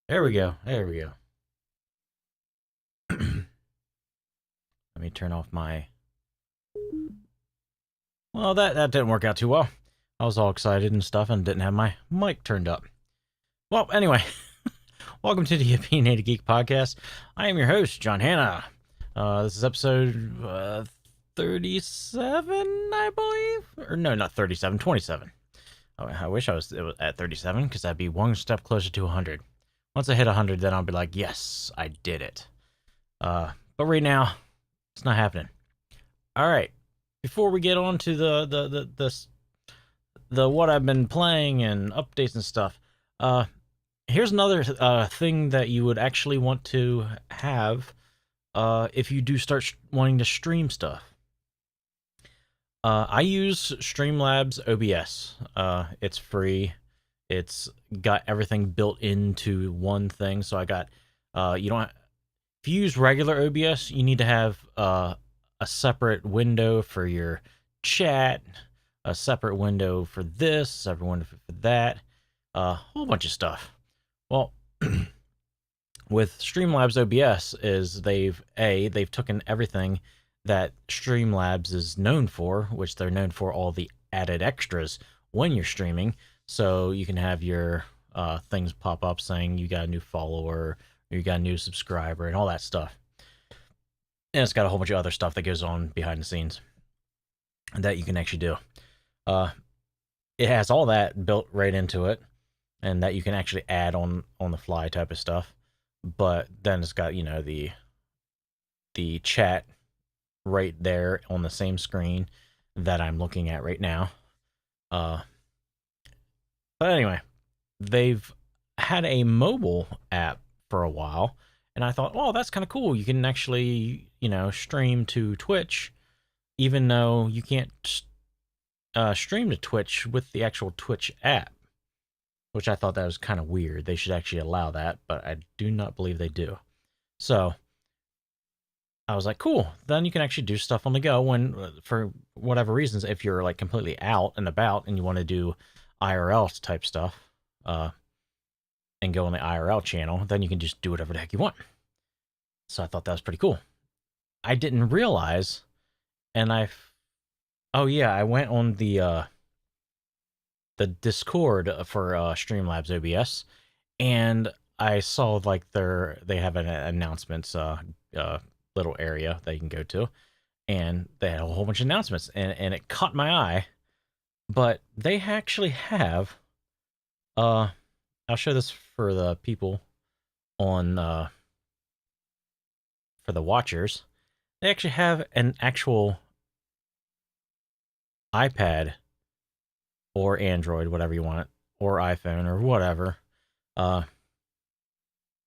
There we go. There we go. Let me turn off my. Well, that didn't work out too well. I was all excited and stuff and didn't have my mic turned up. Well, anyway, welcome to the Opinionated Geek podcast. I am your host, John Hanna. This is episode 37, I believe. Or no, not 37, 27. Oh, I wish it was at 37 because that'd be one step closer to 100. Once I hit 100, then I'll be like, yes, I did it. But right now, it's not happening. All right. Before we get on to the what I've been playing and updates and stuff, here's another thing that you would actually want to have if you do start wanting to stream stuff. I use Streamlabs OBS. It's free. It's got everything built into one thing. So I got you don't. If you use regular OBS, you need to have a separate window for your chat, a separate window for this, a separate window for that, a whole bunch of stuff. Well, with Streamlabs OBS is they've taken everything that Streamlabs is known for, which they're known for all the added extras when you're streaming. So you can have your things pop up saying you got a new follower, or you got a new subscriber, and all that stuff. And it's got a whole bunch of other stuff that goes on behind the scenes that you can actually do. It has all that built right into it, and that you can actually add on the fly type of stuff. But then it's got, the chat right there on the same screen that I'm looking at right now. But anyway, they've had a mobile app for a while, and I thought, oh, that's kind of cool. You can actually, stream to Twitch, even though you can't stream to Twitch with the actual Twitch app, which I thought that was kind of weird. They should actually allow that, but I do not believe they do. So I was like, cool. Then you can actually do stuff on the go when, for whatever reasons, if you're like completely out and about and you want to do IRL type stuff, and go on the IRL channel, then you can just do whatever the heck you want. So I thought that was pretty cool. I didn't realize, and I went on the Discord for Streamlabs OBS, and I saw like they have an announcements little area that you can go to, and they had a whole bunch of announcements, and it caught my eye. But they actually have I'll show this for the people on for the watchers. They actually have an actual iPad or Android, whatever you want, or iPhone or whatever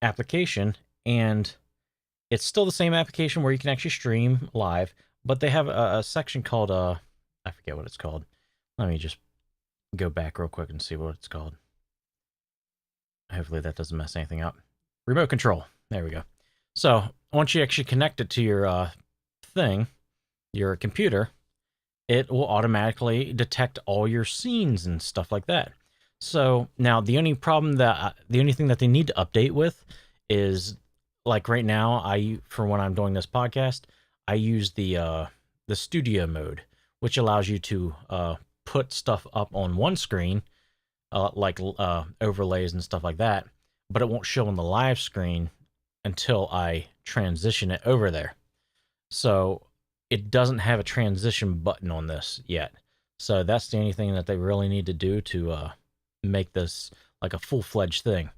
application, and it's still the same application where you can actually stream live, but they have a section called I forget what it's called. Let me just go back real quick and see what it's called. Hopefully that doesn't mess anything up. Remote control. There we go. So once you actually connect it to your thing, your computer, it will automatically detect all your scenes and stuff like that. So now the only thing that they need to update with is, like right now, for when I'm doing this podcast, I use the studio mode, which allows you to put stuff up on one screen, like overlays and stuff like that, but it won't show on the live screen until I transition it over there. So it doesn't have a transition button on this yet. So that's the only thing that they really need to do to make this like a full-fledged thing.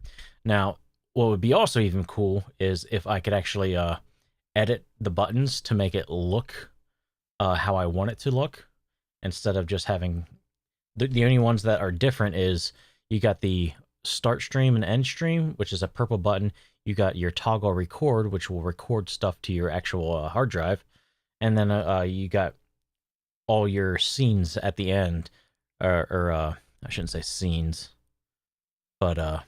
Now, what would be also even cool is if I could actually edit the buttons to make it look how I want it to look, instead of just having the only ones that are different is you got the start stream and end stream, which is a purple button. You got your toggle record, which will record stuff to your actual hard drive. And then you got all your scenes at the end, or I shouldn't say scenes, but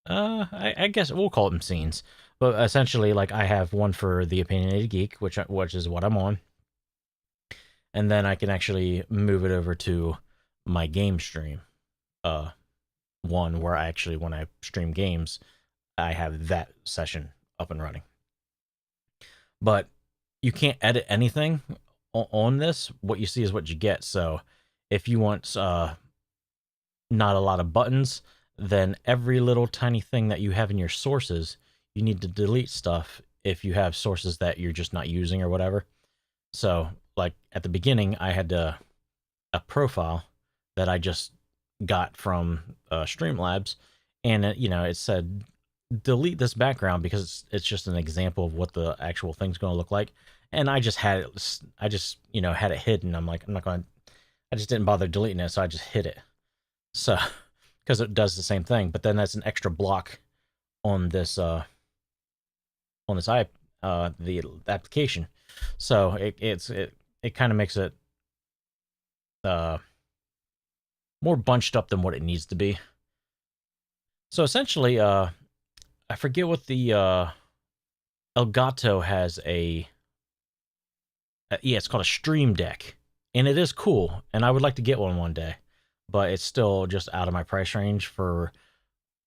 I guess we'll call them scenes. But essentially, like, I have one for the Opinionated Geek, which is what I'm on, and then I can actually move it over to my game stream one where I actually, when I stream games, I have that session up and running. But you can't edit anything on this. What you see is what you get. So if you want not a lot of buttons, then every little tiny thing that you have in your sources, you need to delete stuff if you have sources that you're just not using or whatever. So like at the beginning, I had a profile that I just got from Streamlabs, and it said delete this background because it's just an example of what the actual thing's going to look like. And I just had it, had it hidden. I'm like, I'm not going to, I just didn't bother deleting it, so I just hid it. So, because it does the same thing, but then that's an extra block on this the application. So it kind of makes it more bunched up than what it needs to be. So essentially, I forget what the Elgato has it's called a Stream Deck, and it is cool, and I would like to get one day, but it's still just out of my price range for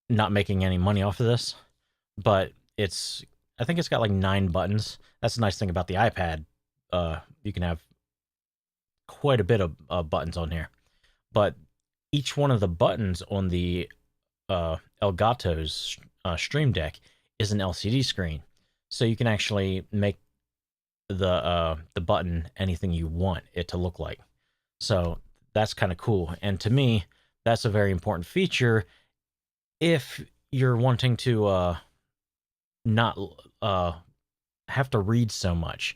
not making any money off of this. But I think it's got like 9 buttons. That's the nice thing about the iPad. You can have quite a bit of buttons on here, but each one of the buttons on the Elgato's Stream Deck is an LCD screen, so you can actually make the button anything you want it to look like. So that's kind of cool, and to me, that's a very important feature if you're wanting to not have to read so much,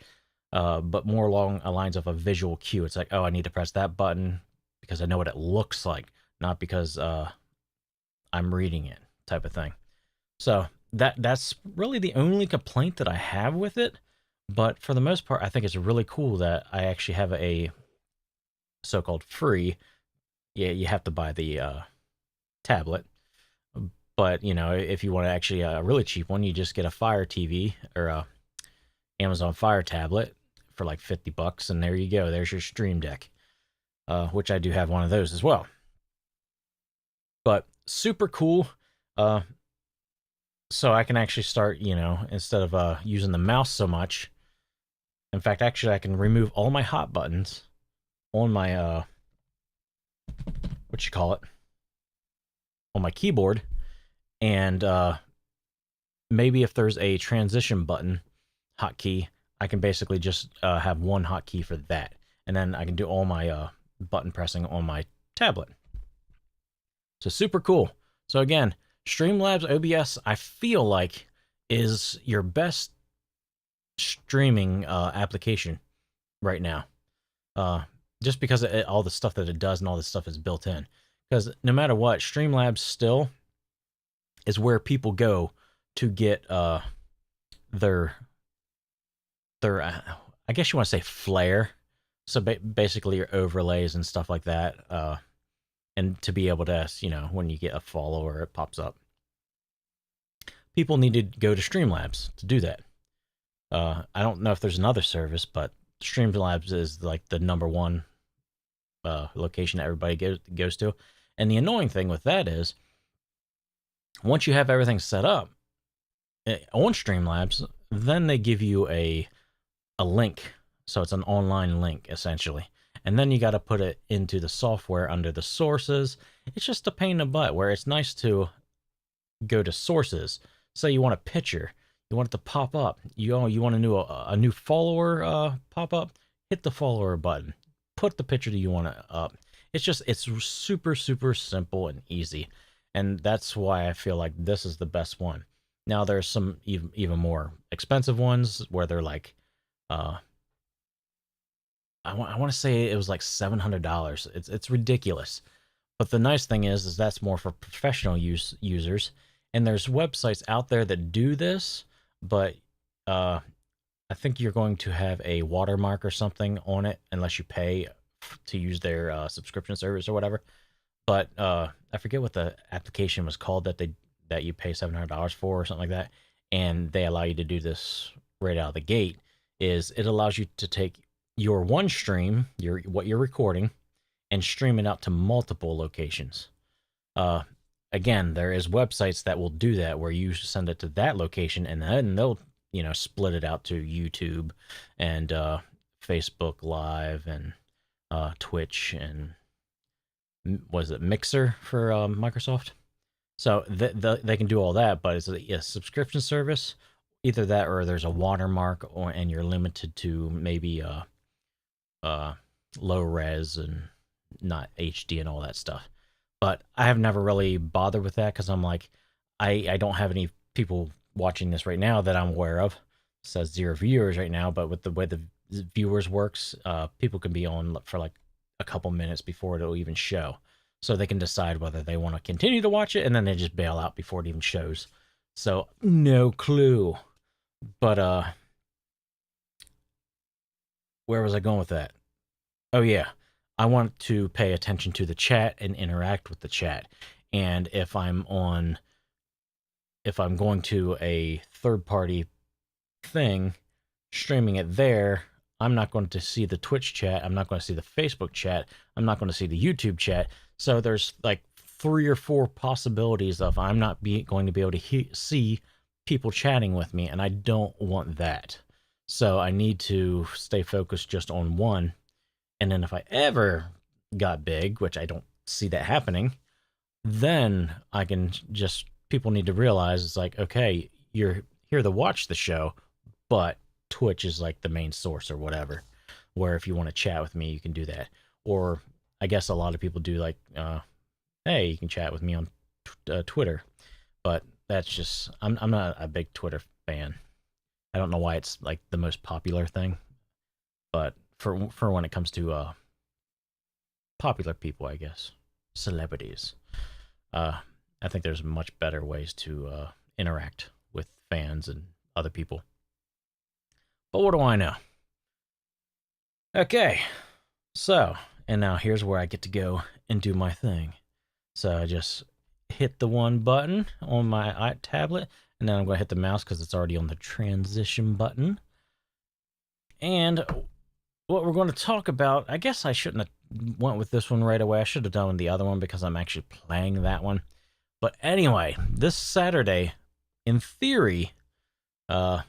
but more along the lines of a visual cue. It's like, oh, I need to press that button because I know what it looks like, not because I'm reading it, type of thing. So that's really the only complaint that I have with it. But for the most part, I think it's really cool that I actually have a so-called free. Yeah, you have to buy the tablet. But, if you want to actually a really cheap one, you just get a Fire TV or a Amazon Fire tablet for like $50, and there you go. There's your Stream Deck, which I do have one of those as well. But super cool. So I can actually start, instead of using the mouse so much. In fact, actually, I can remove all my hot buttons on my on my keyboard, and maybe if there's a transition button hotkey, I can basically just have one hotkey for that, and then I can do all my button pressing on my tablet. So super cool. So again, Streamlabs OBS, I feel like, is your best streaming application right now. Just because of all the stuff that it does and all the stuff is built in. Because no matter what, Streamlabs still is where people go to get their I guess you want to say flair. So basically your overlays and stuff like that. And to be able to, when you get a follower, it pops up. People need to go to Streamlabs to do that. I don't know if there's another service, but Streamlabs is like the number one location that everybody goes to. And the annoying thing with that is, once you have everything set up on Streamlabs, then they give you a link. So it's an online link, essentially. And then you got to put it into the software under the sources. It's just a pain in the butt, where it's nice to go to sources. Say you want a picture, you want it to pop up. You want a new follower pop up. Hit the follower button. Put the picture that you want up. It's super simple and easy, and that's why I feel like this is the best one. Now there's some even more expensive ones where they're like, I want to say it was like $700. It's ridiculous. But the nice thing is that's more for professional users. And there's websites out there that do this, but I think you're going to have a watermark or something on it unless you pay to use their subscription service or whatever. But I forget what the application was called that you pay $700 for or something like that. And they allow you to do this right out of the gate. Is it allows you to take your one stream, what you're recording, and stream it out to multiple locations. again, there is websites that will do that where you send it to that location and then they'll, split it out to YouTube and Facebook Live and Twitch and was it Mixer for Microsoft? So they can do all that, but it's a subscription service. Either that or there's a watermark, and you're limited to maybe low res and not HD and all that stuff. But I have never really bothered with that because I'm like, I don't have any people watching this right now that I'm aware of. It says 0 viewers right now, but with the way the viewers works, people can be on for like a couple minutes before it'll even show. So they can decide whether they want to continue to watch it, and then they just bail out before it even shows. So no clue. But where was I going with that? Oh yeah, I want to pay attention to the chat and interact with the chat. And if I'm going to a third-party thing, streaming it there, I'm not going to see the Twitch chat. I'm not going to see the Facebook chat. I'm not going to see the YouTube chat. So there's like 3 or 4 possibilities of I'm not going to be able to see people chatting with me, and I don't want that. So I need to stay focused just on one. And then if I ever got big, which I don't see that happening, then I can just, people need to realize it's like, okay, you're here to watch the show, but Twitch is like the main source or whatever, where if you want to chat with me, you can do that. Or I guess a lot of people do like, hey, you can chat with me on Twitter, but that's just, I'm not a big Twitter fan. I don't know why it's like the most popular thing, but for when it comes to popular people, I guess, celebrities, I think there's much better ways to interact with fans and other people. But what do I know? Okay, so, and now here's where I get to go and do my thing. So I just hit the one button on my tablet, and then I'm going to hit the mouse because it's already on the transition button. And what we're going to talk about, I guess I shouldn't have went with this one right away. I should have done the other one because I'm actually playing that one. But anyway, this Saturday, in theory, I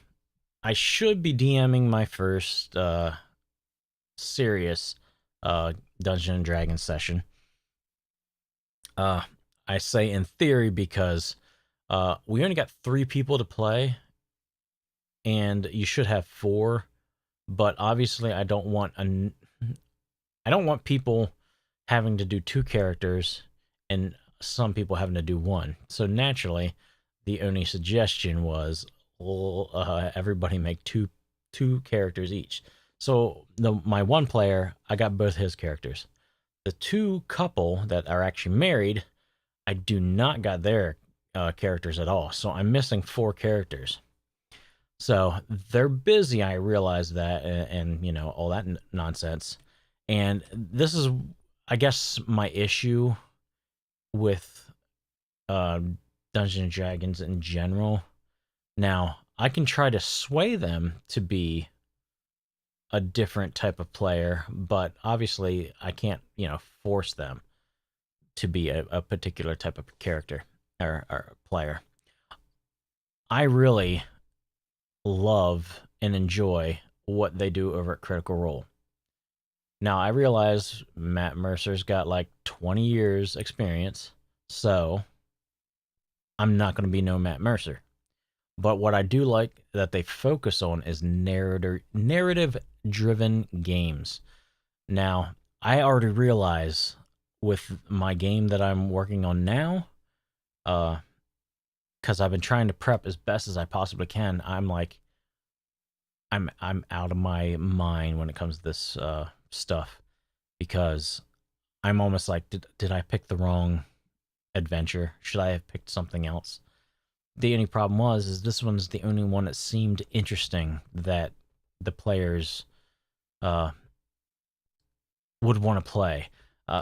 should be DMing my first serious Dungeons and Dragons session. I say in theory because we only got 3 people to play, and you should have 4. But obviously, I don't want people having to do 2 characters and some people having to do 1. So naturally, the only suggestion was everybody make two characters each. So my 1 player, I got both his characters. The 2 couple that are actually married, I do not got their characters at all. So I'm missing 4 characters. So they're busy. I realize that, and all that nonsense. And this is, I guess, my issue with Dungeons and Dragons in general. Now, I can try to sway them to be a different type of player, but obviously I can't, force them to be a particular type of character or player. I really love and enjoy what they do over at Critical Role. Now, I realize Matt Mercer's got like 20 years experience, so I'm not going to be no Matt Mercer. But what I do like that they focus on is narrative-driven games. Now, I already realize with my game that I'm working on now, because I've been trying to prep as best as I possibly can, I'm like, I'm out of my mind when it comes to this stuff, because I'm almost like, did I pick the wrong adventure? Should I have picked something else? The only problem is this one's the only one that seemed interesting that the players would want to play.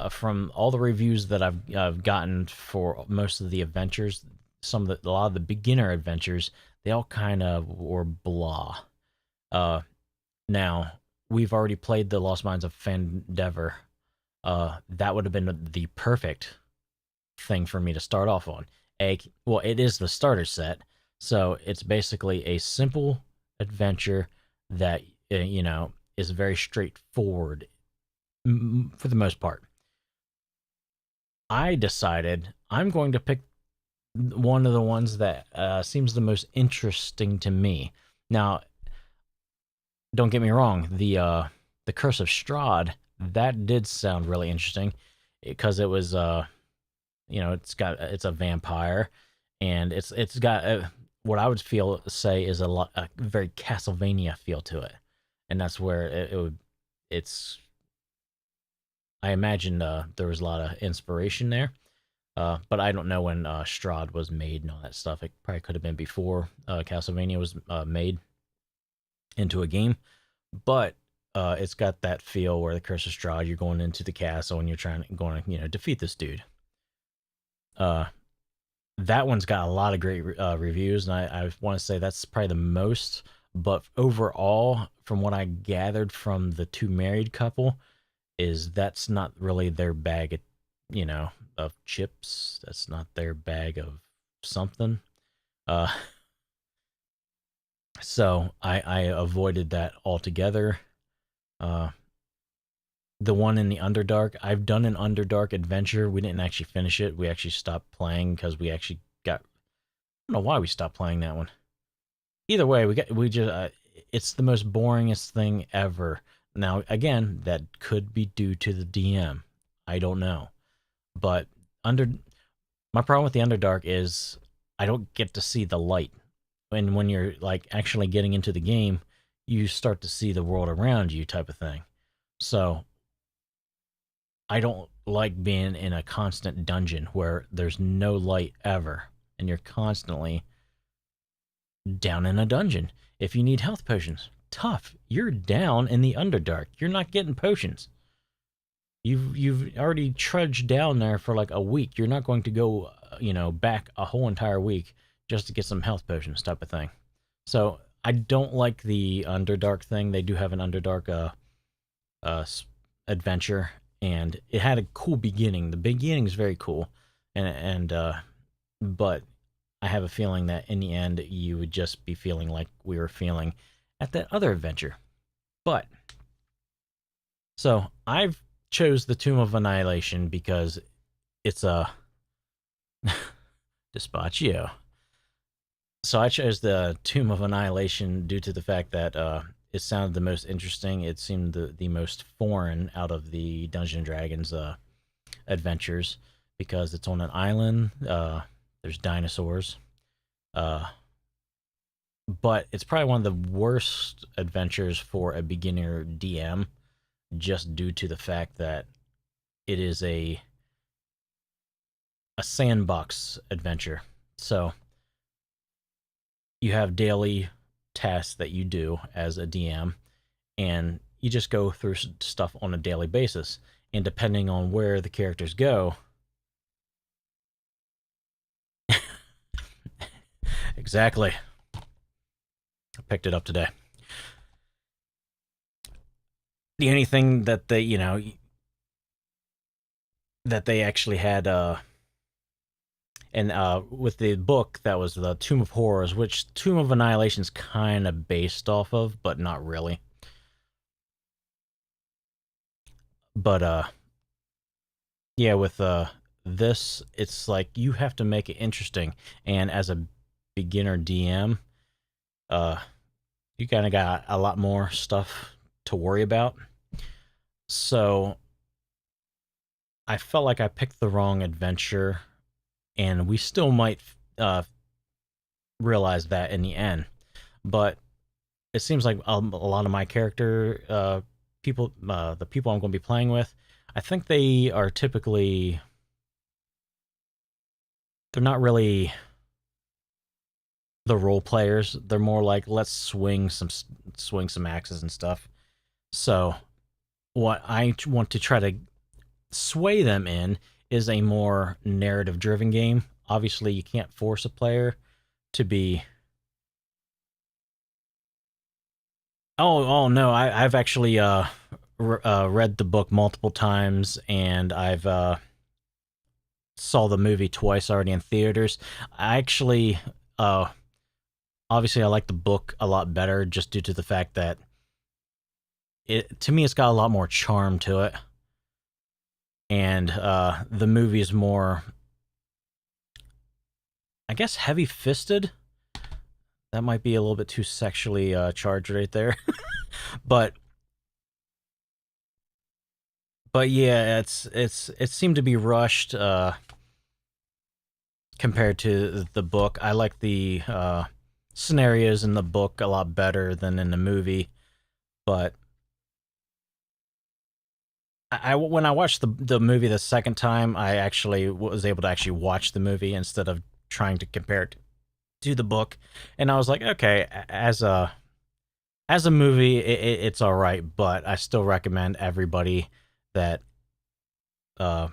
From all the reviews that I've gotten for most of the adventures, a lot of the beginner adventures, they all kind of were blah. Now, we've already played the Lost Mines of Fandever. That would have been the perfect thing for me to start off on. Well, it is the starter set, so it's basically a simple adventure that is very straightforward for the most part. I decided I'm going to pick one of the ones that seems the most interesting to me. Now, don't get me wrong, the Curse of Strahd, that did sound really interesting because it was it's a vampire, and it's got what I would say is a very Castlevania feel to it, and that's where it's I imagine there was a lot of inspiration there. But I don't know when Strahd was made and all that stuff. It probably could have been before Castlevania was made into a game. But it's got that feel where the Curse of Strahd, you're going into the castle and you're going to defeat this dude. That one's got a lot of great reviews, and I want to say that's probably the most. But overall, from what I gathered from the two married couple, is that's not really their bag of chips. That's not their bag of something. Uh, so I avoided that altogether. The one in the Underdark, I've done an Underdark adventure. We didn't actually finish it. We actually stopped playing because we actually got. I don't know why we stopped playing that one. Either way, it's the most boringest thing ever. Now, again, that could be due to the DM. I don't know. But my problem with the Underdark is I don't get to see the light. And when you're like actually getting into the game, you start to see the world around you type of thing. So I don't like being in a constant dungeon where there's no light ever and you're constantly down in a dungeon. If you need health potions, tough. You're down in the Underdark. You're not getting potions. You've already trudged down there for like a week. You're not going to go, back a whole entire week just to get some health potions type of thing. So I don't like the Underdark thing. They do have an Underdark adventure, and it had a cool beginning. The beginning is very cool, but I have a feeling that in the end you would just be feeling like we were feeling at that other adventure. But so I've chose the Tomb of Annihilation because it's a Dispatchio. So I chose the Tomb of Annihilation due to the fact that it sounded the most interesting. It seemed the most foreign out of the Dungeons and Dragons adventures because it's on an island. There's dinosaurs. But it's probably one of the worst adventures for a beginner DM just due to the fact that it is a sandbox adventure. So you have daily tasks that you do as a DM, and you just go through stuff on a daily basis. And depending on where the characters go, exactly. I picked it up today. The only thing that they actually had and with the book that was the Tomb of Horrors, which Tomb of Annihilation is kind of based off of, but not really. But yeah, with this, it's like you have to make it interesting, and as a beginner DM, you kind of got a lot more stuff to worry about. So I felt like I picked the wrong adventure, and we still might realize that in the end. But it seems like a lot of my character people, the people I'm going to be playing with, I think they are typically, they're not really the role players. They're more like, let's swing some axes and stuff. So what I want to try to sway them in is a more narrative driven game. Obviously, you can't force a player to be. Oh no! I've actually read the book multiple times, and I've saw the movie twice already in theaters. I actually, obviously, I like the book a lot better just due to the fact that to me, it's got a lot more charm to it. And the movie is more, I guess, heavy-fisted. That might be a little bit too sexually charged right there. but yeah, it seemed to be rushed compared to the book. I like the scenarios in the book a lot better than in the movie, but when I watched the movie the second time, I actually was able to actually watch the movie instead of trying to compare it to the book, and I was like, okay, as a movie, it's all right, but I still recommend everybody that, uh,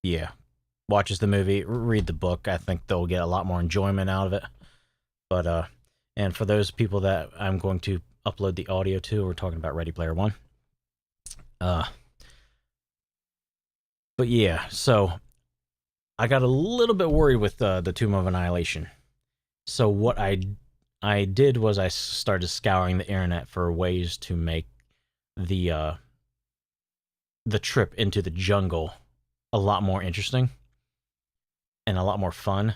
yeah, watches the movie, read the book. I think they'll get a lot more enjoyment out of it. But and for those people that I'm going to upload the audio to, we're talking about Ready Player One. Uh, but yeah, so I got a little bit worried with the Tomb of Annihilation. So what I did was I started scouring the internet for ways to make the trip into the jungle a lot more interesting and a lot more fun.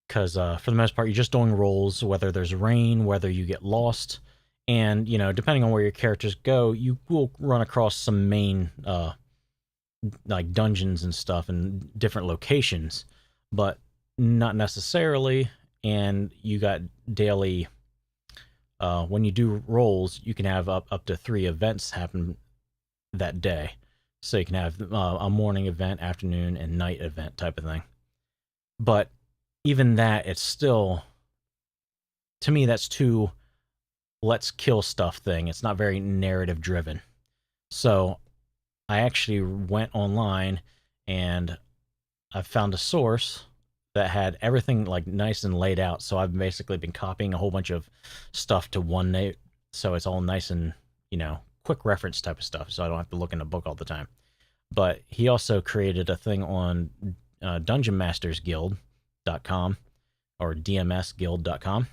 Because for the most part, you're just doing rolls, whether there's rain, whether you get lost, and depending on where your characters go, you will run across some main like dungeons and stuff in different locations, but not necessarily. And you got daily. When you do rolls, you can have up to 3 events happen that day. So you can have a morning event, afternoon, and night event type of thing. But even that, it's still, to me, that's too let's kill stuff thing. It's not very narrative driven. So I actually went online and I found a source that had everything like nice and laid out. So I've basically been copying a whole bunch of stuff to OneNote, so it's all nice and quick reference type of stuff. So I don't have to look in a book all the time. But he also created a thing on DungeonMastersGuild.com or DMSGuild.com,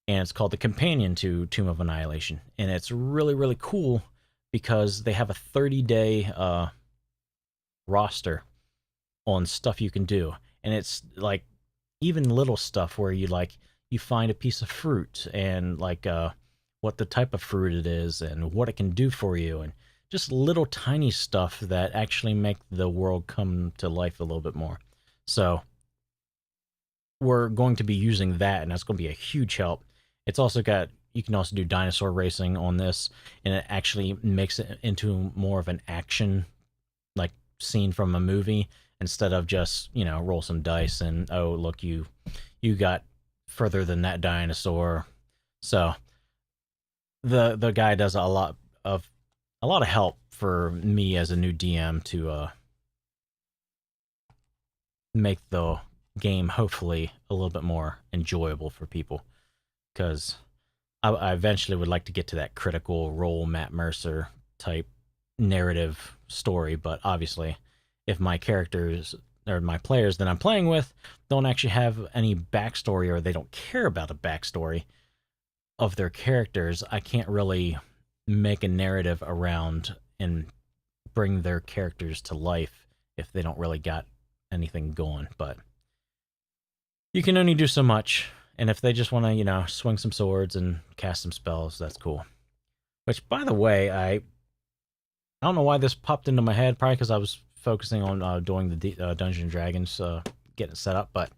and it's called the Companion to Tomb of Annihilation, and it's really really cool because they have a 30-day roster on stuff you can do, and it's like even little stuff where you find a piece of fruit and what the type of fruit it is and what it can do for you, and just little tiny stuff that actually make the world come to life a little bit more. So we're going to be using that, and that's going to be a huge help. It's also got, you can also do dinosaur racing on this, and it actually makes it into more of an action like scene from a movie instead of just roll some dice and, oh look, you got further than that dinosaur. So the guy does a lot of help for me as a new DM to make the game hopefully a little bit more enjoyable for people, because I eventually would like to get to that Critical Role Matt Mercer type narrative story. But obviously, if my characters or my players that I'm playing with don't actually have any backstory, or they don't care about a backstory of their characters, I can't really make a narrative around and bring their characters to life if they don't really got anything going. But you can only do so much, and if they just want to swing some swords and cast some spells, that's cool. Which, by the way, I don't know why this popped into my head, probably because I was focusing on doing the Dungeons and Dragons, getting it set up, but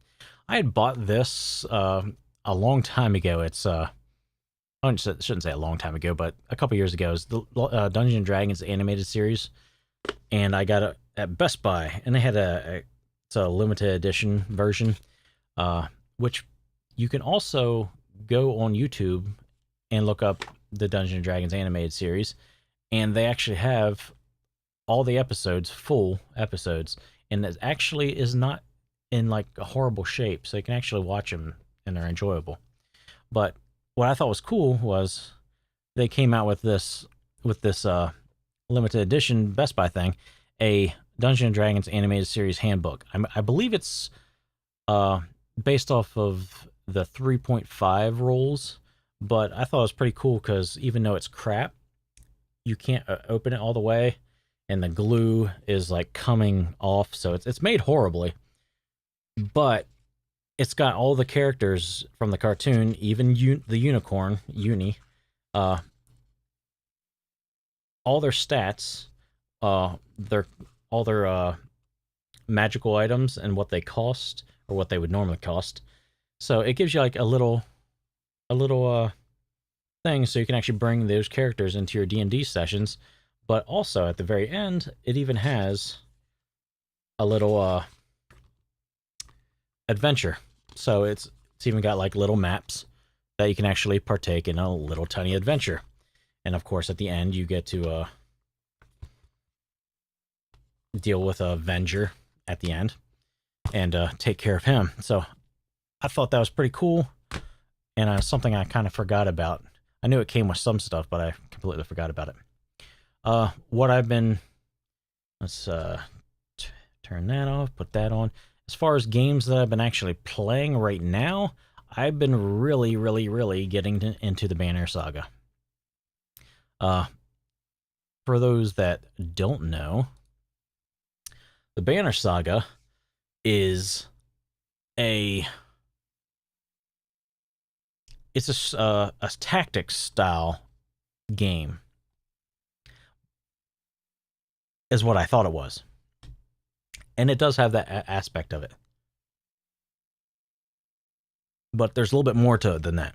I had bought this a long time ago. It's I shouldn't say a long time ago, but a couple years ago. It's the Dungeons and Dragons animated series, and I got it at Best Buy, and they had it's a limited edition version, which you can also go on YouTube and look up the Dungeons and Dragons animated series, and they actually have all the episodes, full episodes, and it actually is not in like a horrible shape, so you can actually watch them and they're enjoyable. But what I thought was cool was they came out with this limited edition Best Buy thing, a Dungeons and Dragons Animated Series Handbook. I believe it's based off of the 3.5 rules, but I thought it was pretty cool because even though it's crap, you can't open it all the way, and the glue is like coming off, so it's made horribly. But it's got all the characters from the cartoon, even the unicorn, Uni, all their stats, their all their magical items and what they cost or what they would normally cost. So it gives you like a little thing so you can actually bring those characters into your D&D sessions. But also at the very end, it even has a little adventure. So it's even got like little maps that you can actually partake in a little tiny adventure. And of course, at the end, you get to deal with a Avenger at the end and take care of him. So I thought that was pretty cool, and something I kind of forgot about. I knew it came with some stuff, but I completely forgot about it. What I've been... Let's turn that off, put that on. As far as games that I've been actually playing right now, I've been really getting into the Banner Saga. For those that don't know, the Banner Saga is a tactics style game, is what I thought it was, and it does have that aspect of it, but there's a little bit more to it than that.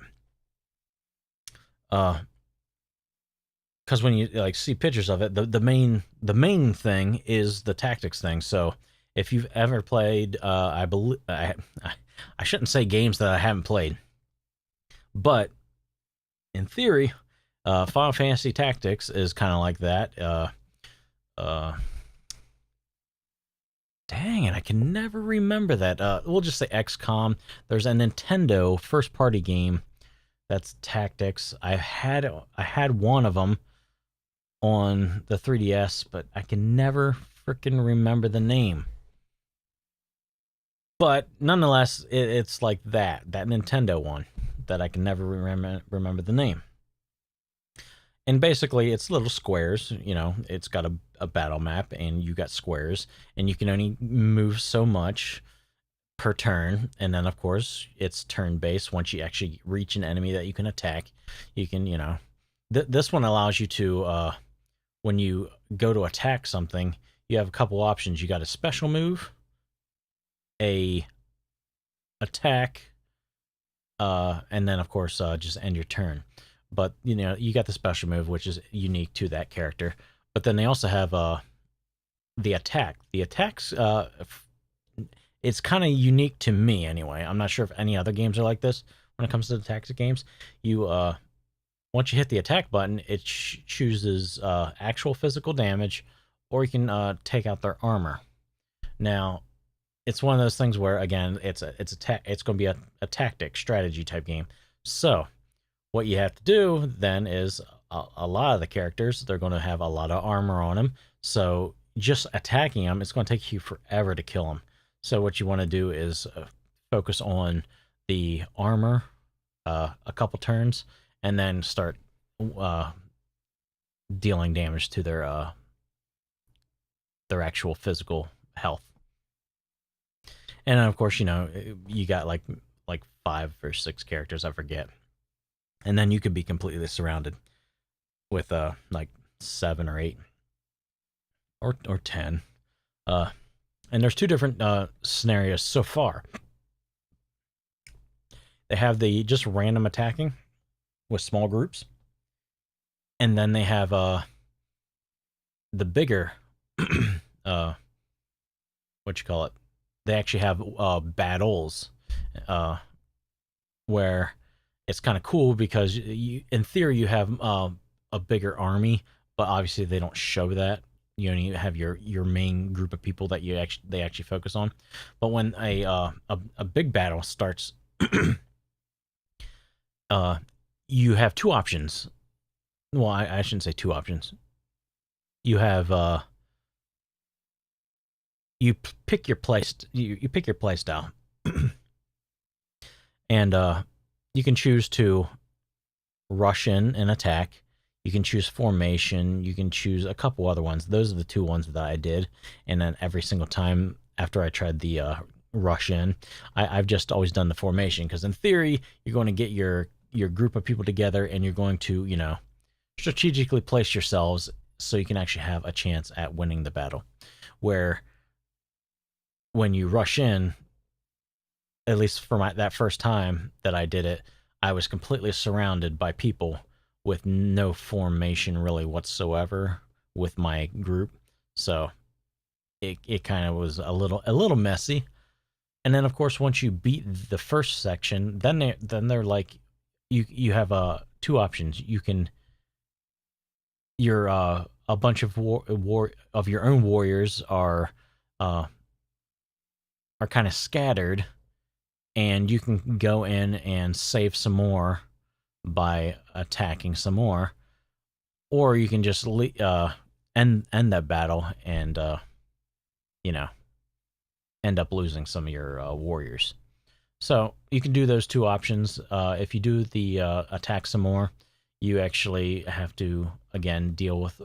Because when you like see pictures of it, the main thing is the tactics thing. So if you've ever played, I believe I shouldn't say games that I haven't played, but in theory, Final Fantasy Tactics is kind of like that. Dang it, I can never remember that. We'll just say XCOM. There's a Nintendo first-party game that's tactics. I had one of them on the 3DS, but I can never freaking remember the name. But nonetheless, it's like that Nintendo one that I can never remember the name. And basically, it's little squares. You know, it's got a battle map, and you got squares, and you can only move so much per turn. And then, of course, it's turn-based. Once you actually reach an enemy that you can attack, you can, you know... This one allows you to... when you go to attack something, you have a couple options. You got a special move, a attack, and then of course just end your turn. But you know, you got the special move, which is unique to that character. But then they also have the attack. The attacks, it's kind of unique to me anyway. I'm not sure if any other games are like this when it comes to the tactics games. You once you hit the attack button, it chooses actual physical damage, or you can take out their armor. Now, it's one of those things where, again, it's going to be a tactic strategy type game. So, what you have to do then is a lot of the characters, they're going to have a lot of armor on them. So, just attacking them, it's going to take you forever to kill them. So, what you want to do is focus on the armor a couple turns, and then start dealing damage to their actual physical health. And then, of course, you know, you got like 5 or 6 characters, I forget. And then you could be completely surrounded with like 7 or 8 or 10. And there's 2 different scenarios so far. They have the just random attacking with small groups, and then they have the bigger what you call it, they actually have battles where it's kind of cool because you, in theory, you have a bigger army, but obviously they don't show that. You only have your main group of people that they actually focus on. But when a big battle starts, you have 2 options. Well, I shouldn't say 2 options. You have pick your place. You pick your play style, and you can choose to rush in and attack. You can choose formation. You can choose a couple other ones. Those are the two ones that I did. And then every single time after I tried the rush in, I've just always done the formation, because in theory you're going to get your group of people together and you're going to, you know, strategically place yourselves so you can actually have a chance at winning the battle. Where when you rush in, at least for that first time that I did it, I was completely surrounded by people with no formation really whatsoever with my group. So it kind of was a little messy. And then of course once you beat the first section, then they're like, you have two options. You're a bunch of war of your own warriors are kind of scattered, and you can go in and save some more by attacking some more, or you can just end that battle and you know, end up losing some of your warriors. So you can do those two options. If you do the attack some more, you actually have to again deal with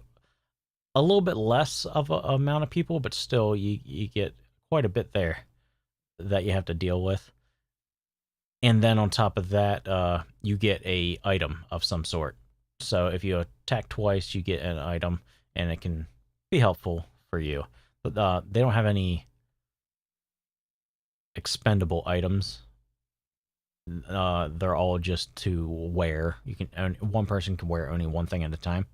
a little bit less of a amount of people, but still you get quite a bit there that you have to deal with. And then on top of that, you get a item of some sort. So if you attack twice, you get an item, and it can be helpful for you. But they don't have any expendable items. They're all just to wear. One person can wear only one thing at a time.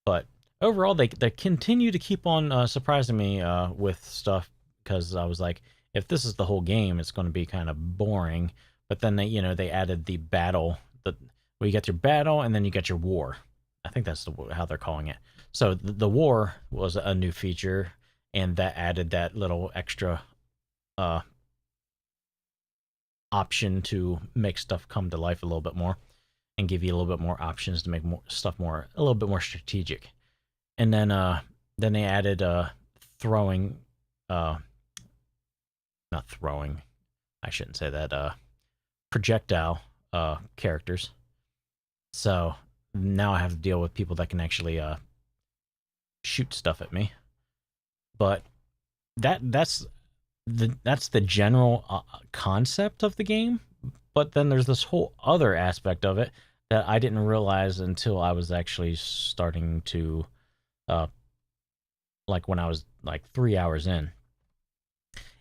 But overall, they continue to keep on surprising me with stuff, because I was like, if this is the whole game, it's going to be kind of boring. But then they added the battle, where you get your battle and then you get your war. I think that's how they're calling it. So the war was a new feature, and that added that little extra option to make stuff come to life a little bit more, and give you a little bit more options to make stuff a little bit more strategic. And then they added throwing, not throwing, I shouldn't say that, projectile characters. So now I have to deal with people that can actually shoot stuff at me. But that's the general concept of the game. But then there's this whole other aspect of it that I didn't realize until I was actually starting to like when I was like 3 hours in.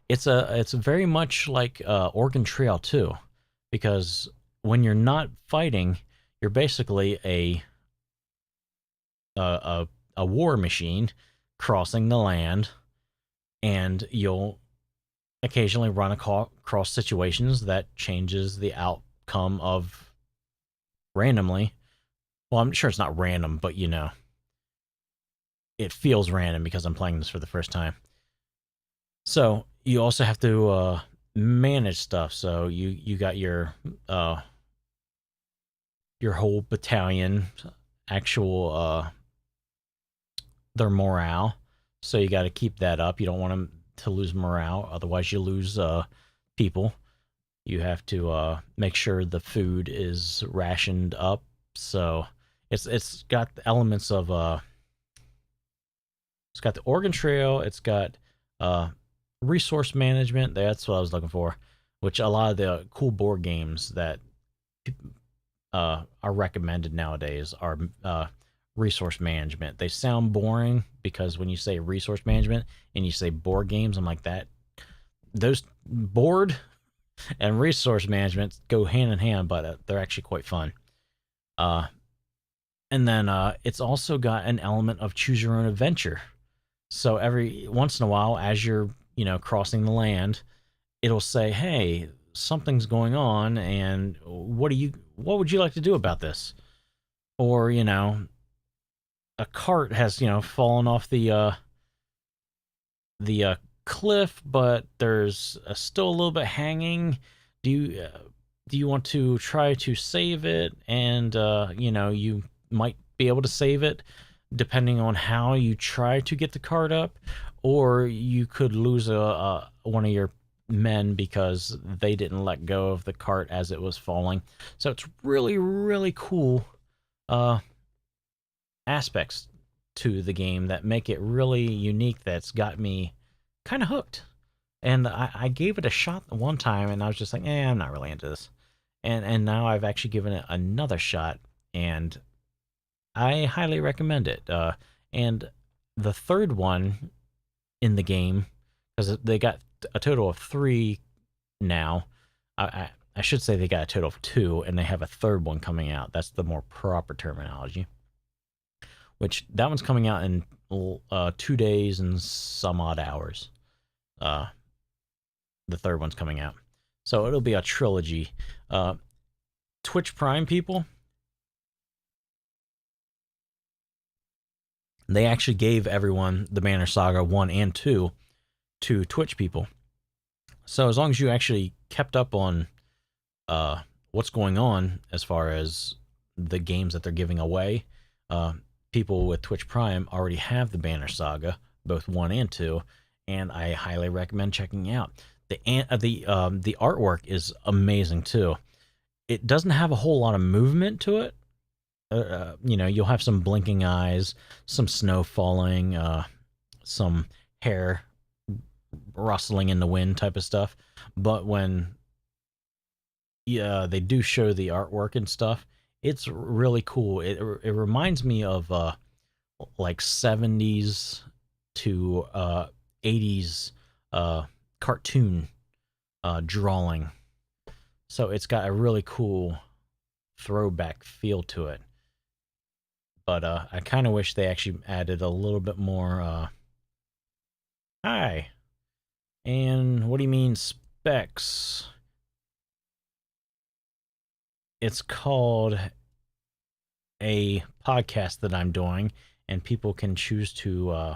It's very much like Oregon Trail 2, because when you're not fighting, you're basically a war machine crossing the land, and you'll occasionally run across situations that changes the outcome of randomly. Well, I'm sure it's not random, but it feels random because I'm playing this for the first time. So you also have to manage stuff. So you got your whole battalion, actual their morale. So you got to keep that up. You don't want them to lose morale, otherwise you lose people. You have to make sure the food is rationed up. So it's got the elements of it's got the Oregon Trail. It's got resource management. That's what I was looking for. Which a lot of the cool board games that are recommended nowadays are resource management. They sound boring because when you say resource management and you say board games, I'm like, that those board and resource management go hand in hand, but they're actually quite fun. And then it's also got an element of choose your own adventure. So every once in a while, as you're crossing the land, it'll say, "Hey, something's going on, and what would you like to do about this?" Or a cart has fallen off the cliff, but there's still a little bit hanging. Do you want to try to save it? And you might be able to save it. depending on how you try to get the cart up, or you could lose one of your men because they didn't let go of the cart as it was falling. So it's really, really cool aspects to the game that make it really unique, that's got me kind of hooked. And I gave it a shot one time, and I was just like, I'm not really into this. And now I've actually given it another shot, and I highly recommend it. And the third one in the game, because they got a total of 3 now. I should say they got a total of 2, and they have a third one coming out. That's the more proper terminology. Which that one's coming out in 2 days and some odd hours. The third one's coming out, so it'll be a trilogy. Twitch Prime people, they actually gave everyone the Banner Saga 1 and 2 to Twitch people. So as long as you actually kept up on what's going on as far as the games that they're giving away, people with Twitch Prime already have the Banner Saga, both 1 and 2, and I highly recommend checking out. The artwork is amazing too. It doesn't have a whole lot of movement to it. You'll have some blinking eyes, some snow falling, some hair rustling in the wind type of stuff. But when they do show the artwork and stuff, it's really cool. It reminds me of like 70s to 80s cartoon drawing. So it's got a really cool throwback feel to it. But I kind of wish they actually added a little bit more. Hi. And what do you mean specs? It's called a podcast that I'm doing, and people can choose to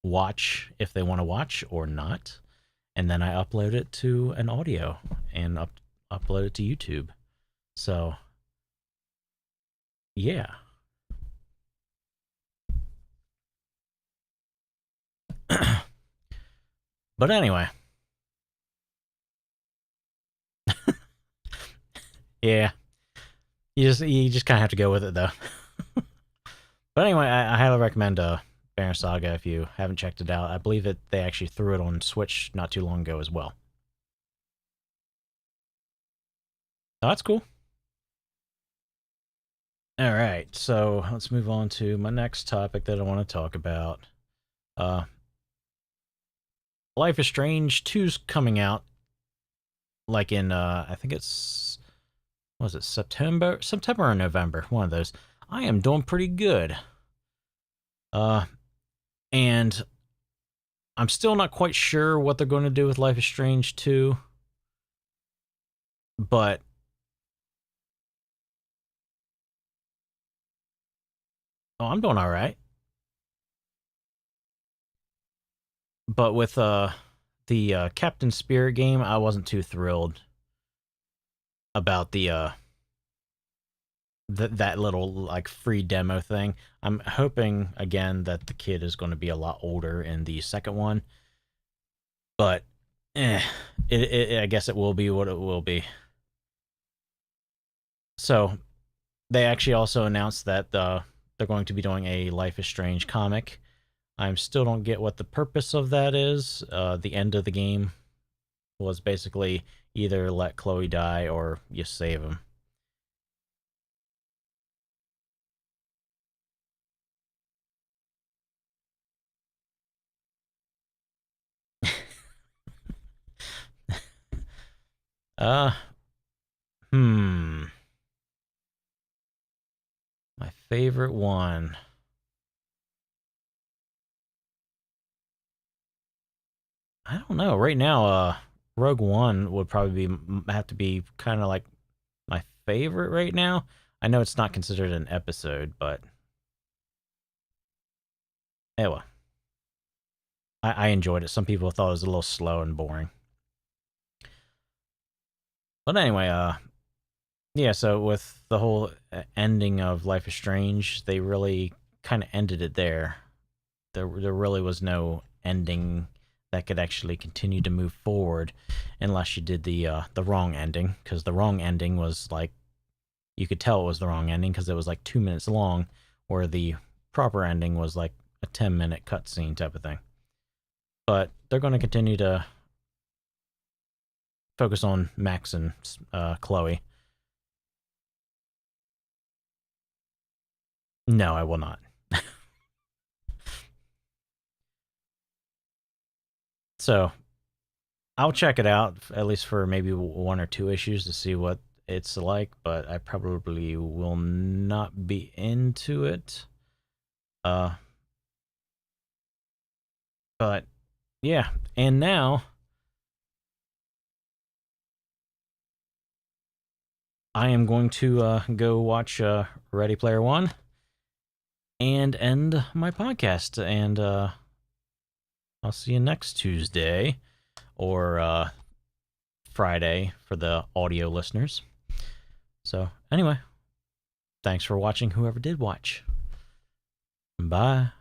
watch if they want to watch or not. And then I upload it to an audio and upload it to YouTube. So, yeah. But anyway. Yeah. You just kind of have to go with it, though. But anyway, I highly recommend Banner Saga if you haven't checked it out. I believe that they actually threw it on Switch not too long ago as well. Oh, that's cool. All right, so let's move on to my next topic that I want to talk about. Life is Strange 2's coming out, like in I think it's, what was it, September or November, one of those. I am doing pretty good. And I'm still not quite sure what they're going to do with Life is Strange 2, but I'm doing all right. But with the Captain Spirit game, I wasn't too thrilled about that little like free demo thing. I'm hoping again that the kid is going to be a lot older in the second one, but I guess it will be what it will be. So they actually also announced that they're going to be doing a Life is Strange comic. I still don't get what the purpose of that is. The end of the game was basically either let Chloe die or you save him. uh, My favorite one. I don't know. Right now, Rogue One would probably have to be kind of like my favorite right now. I know it's not considered an episode, but anyway, I enjoyed it. Some people thought it was a little slow and boring. But anyway, yeah, so with the whole ending of Life is Strange, they really kind of ended it there. There really was no ending that could actually continue to move forward unless you did the wrong ending, because the wrong ending was like, you could tell it was the wrong ending because it was like 2 minutes long, where the proper ending was like a 10-minute cutscene type of thing. But they're going to continue to focus on Max and Chloe. No, I will not. So I'll check it out, at least for maybe 1 or 2 issues, to see what it's like, but I probably will not be into it. But yeah, and now I am going to go watch Ready Player One and end my podcast, and I'll see you next Tuesday or Friday for the audio listeners. So anyway, thanks for watching, whoever did watch. Bye.